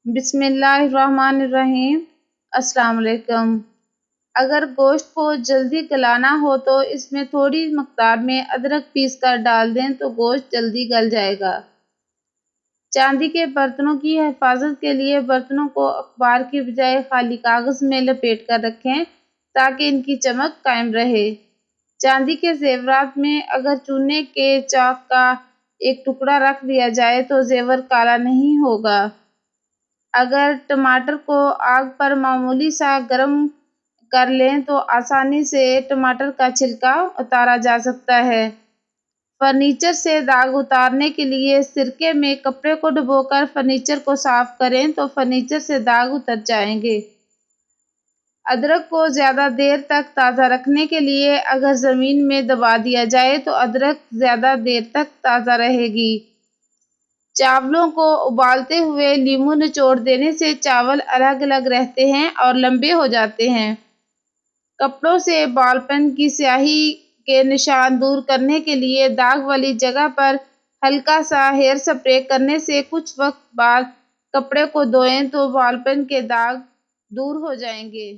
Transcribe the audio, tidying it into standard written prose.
بسم اللہ الرحمن الرحیم۔ السلام علیکم۔ اگر گوشت کو جلدی گلانا ہو تو اس میں تھوڑی مقدار میں ادرک پیس کر ڈال دیں تو گوشت جلدی گل جائے گا۔ چاندی کے برتنوں کی حفاظت کے لیے برتنوں کو اخبار کی بجائے خالی کاغذ میں لپیٹ کر رکھیں تاکہ ان کی چمک قائم رہے۔ چاندی کے زیورات میں اگر چونے کے چاک کا ایک ٹکڑا رکھ دیا جائے تو زیور کالا نہیں ہوگا۔ اگر ٹماٹر کو آگ پر معمولی سا گرم کر لیں تو آسانی سے ٹماٹر کا چھلکا اتارا جا سکتا ہے۔ فرنیچر سے داغ اتارنے کے لیے سرکے میں کپڑے کو ڈبو کر فرنیچر کو صاف کریں تو فرنیچر سے داغ اتر جائیں گے۔ ادرک کو زیادہ دیر تک تازہ رکھنے کے لیے اگر زمین میں دبا دیا جائے تو ادرک زیادہ دیر تک تازہ رہے گی۔ چاولوں کو ابالتے ہوئے لیموں نچوڑ دینے سے چاول الگ الگ رہتے ہیں اور لمبے ہو جاتے ہیں۔ کپڑوں سے بال پین کی سیاہی کے نشان دور کرنے کے لیے داغ والی جگہ پر ہلکا سا ہیئر اسپرے کرنے سے کچھ وقت بعد کپڑے کو دھوئیں تو بال پین کے داغ دور ہو جائیں گے۔